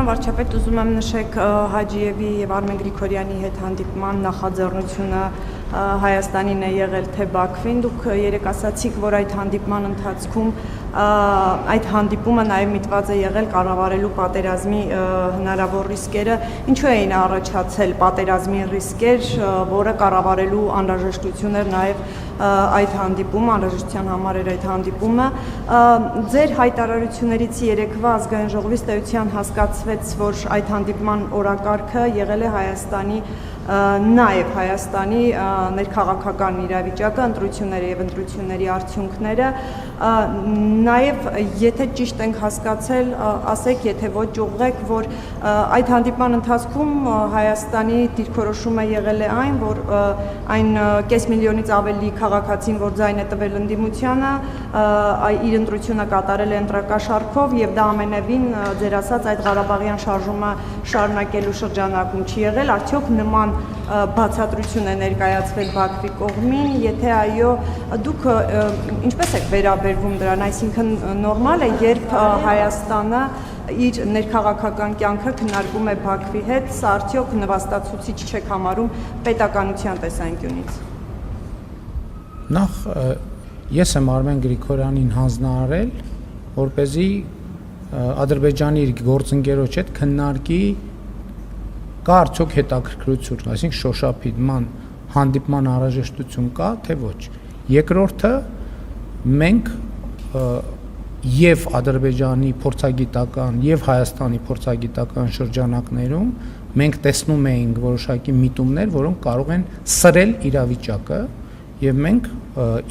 Պարոն վարչապետ, ուզում եմ նշեք Հաջիևի եւ Արմեն Գրիգորյանի հետ հանդիպման նախաձեռնությունը Հայաստանին է եղել թե Բաքվին։ Դուք երեք ասացիք, որ այդ հանդիպման ընթացքում այդ հանդիպումը նաև միտված է եղել կառավարելու պատերազմի հնարավոր ռիսկերը։ Ինչու էին առաջացել պատերազմի ռիսկեր, որը կառավարելու անհրաժեշտություն էր նաև այդ հանդիպումը, անհրաժեշտության համար էր այդ հանդիպումը։ Ձեր հայտարարություններից երեկվա ազգային ժողովից տերության հասկացվեց, որ այդ հանդիպման օրակարգը եղել է Հայաստանի նաև Հայաստանի ներքաղաքական իրավիճակը, ընտրությունները եւ ընտրությունների արդյունքները, նաև եթե ճիշտ ենք հասկացել, ասեք, եթե ոչ ուղղեք, որ այդ հանդիպման ընթացքում Հայաստանի դիրքորոշումը եղել է այն, որ այն կես միլիոնից ավելի քաղաքացին, որ ձայն է տվել ընդդիմությանը, իր ընտրությունը կատարել է ընտրակաշառքով եւ դա ամենևին ձեր ասած այդ Ղարաբաղյան շարժումը շարունակելու շրջանակում չի եղել, արդյոք նման բացատրություն է ներկայացվել Բաքվի կողմին, եթե այո, դուք ինչպես եք վերաբերվում դրան, այսինքն նորմալ է, երբ Հայաստանը իր ներքաղաքական կյանքը քննարկում է Բաքվի հետ, սա արդյոք նվաստացուցիչ չեք համարում պետականության տեսանկյունից։ Նախ ես եմ Արմեն Գրիգորյանին հանձնարարել, որպեսզի Ադրբեջանի իր գործընկերոջ հետ քննարկի կա արդյոք հետաքրքրություն, այսինքն շոշափիդման հանդիպման անհրաժեշտություն կա, թե ոչ։ Երկրորդը մենք եւ Ադրբեջանի փորձագիտական եւ Հայաստանի փորձագիտական շրջանակներում մենք տեսնում էինք որոշակի միտումներ, որոնք կարող են սրել իրավիճակը եւ մենք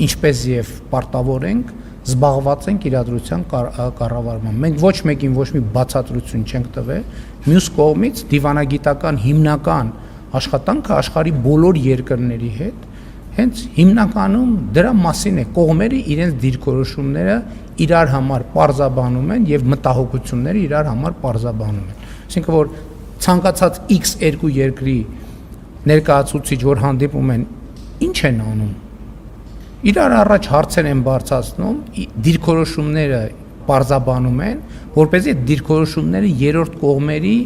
ինչպես եւ պարտավոր ենք զբաղված ենք իրադրության կառավարման։ Մենք ոչ մեկին ոչ մի բացատրություն չենք տվել, մյուս կողմից դիվանագիտական հիմնական աշխատանքը աշխարհի բոլոր երկրների հետ հենց հիմնականում դրա մասին է, կողմերը իրենց դիրքորոշումները իրար համար պարզաբանում են եւ մտահոգությունները իրար համար պարզաբանում են։ Այսինքն որ ցանկացած X2 երկրի ներկայացուցիչ, որ հանդիպում են, ինչ են անում։ Իրար առաջ հարցեր են բարձրացնում, դիրքորոշումները պարզաբանում են, որպեսզի այդ դիրքորոշումները երրորդ կողմերի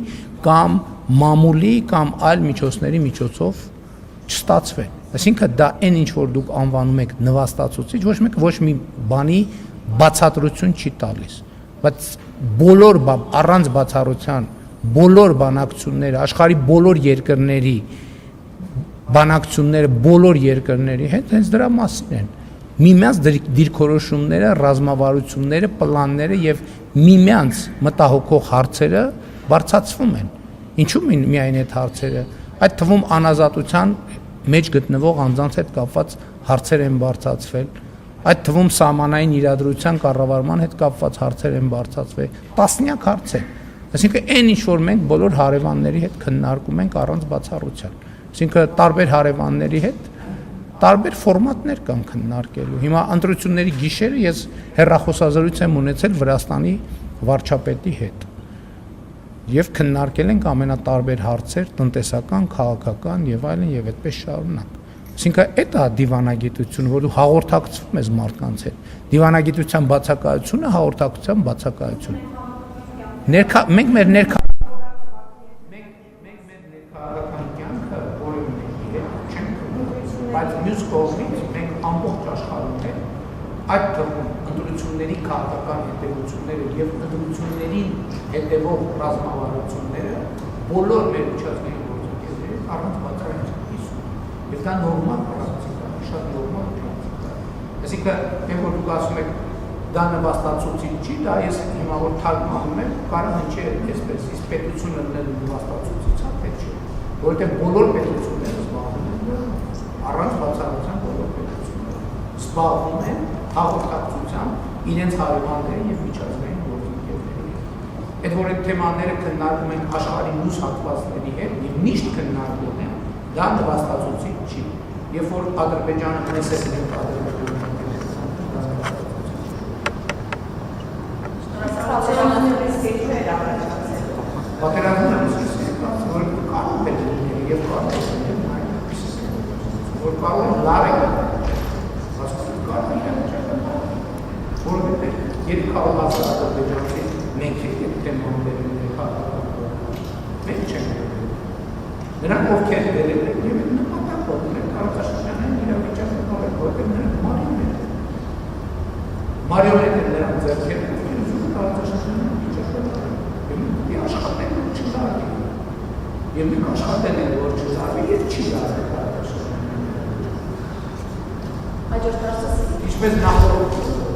կամ մամուլի կամ այլ միջոցների միջոցով չստացվեն։ Այսինքն դա այն ինչ որ դուք անվանում եք նվաստացուցիչ, ոչ մի բանի բացատրություն չի տալիս, բայց բոլոր առանց բացառության բոլոր բանակցությունները աշխարհի բոլոր երկրների բանակցությունները բոլոր երկրների հետ հենց դրա մասին են։ Միմյանց դիրքորոշումները, ռազմավարությունները, պլանները եւ միմյանց մտահոգող հարցերը բարձրացվում են։ Ինչու՞ միայն այդ հարցերը, այդ թվում անազատության մեջ գտնվող անձանց հետ կապված հարցեր են բարձրացվել, այդ թվում սահմանային իրադրության կառավարման հետ կապված հարցեր են բարձրացվել, տասնյակ հարցեր։ Այսինքն այն ինչ որ մենք բոլոր հարևանների հետ քննարկում ենք առանց բացառության։ Այսինքն տարբեր հարևանների հետ տարբեր ֆորմատներ կան քննարկելու։ Հիմա ընտրությունների գիշերը ես հեռախոսազրույց եմ ունեցել Վրաստանի վարչապետի հետ եւ քննարկել ենք ամենատարբեր հարցեր, տնտեսական, քաղաքական եւ այլն եւ այդպես շարունակ։ Այսինքն այդ է դիվանագիտությունը, որ դու հաղորդակցվում ես մարդկանց հետ։ Դիվանագիտության բացակայությունը հաղորդակցության բացակայություն։ Մենք մեր ներքաղաքական կյանքը որևէ մեկի հետ չենք կնորոշում, բայց մյուս կողմից մենք ամբողջ աշխարհում հետ այդ թվում ընտրությունների քաղաքական հետևությունները եւ ընտրություններին հետևող ռազմավարությունները բոլոր մեր միջազգային գործընկերներին առանց բացառության կիսում։ Եվ դա նորմալ պրակտիկա է, շատ նորմալ պրակտիկա է։ Այսինքն, երբ որ դուք ասում եք դա նվաստացուցիչ չի, դա ես հիմա որ թարգմանում եմ, կարող հնչի այսպես, իսկ պետությունը նվաստացուցիչ է, թե չէ։ Որովհետեւ բոլոր պետությունները զբաղվում են առանց բացառության բոլոր պետությունները զբաղվում են հաղորդակցությամբ իրենց հարևանների եւ միջազգային գործընկերների հետ։ Այդ որ այդ թեմաները քննարկում են աշխարհի մյուս հատվածների հետ եւ միշտ քննարկում են, դա նվաստացուցիչ չի։ Երբ որ Ադրբեջանը մեզ է դեպ պատերազմը որ կարող է եւ կարող է որ կարող է լարել որովհետեւ երբ կարող է Ադրբեջանը մենք այդ թեմաները ովքեր դերել են եւ նպատակով են տարածաշրջանային իրավիճակը նորել, որտեղ նրանք մարիոնետ են նրանց ձեռքերում, ուզում են տարածաշրջանային իրավիճակը նորել։ Եվ աշխատեն որ չզարվի։ Եվ մենք աշխատել ենք որ չզարվի եւ չի զարվել տարածաշրջանային։ Հաջորդ հարցը ինչպես նախորդ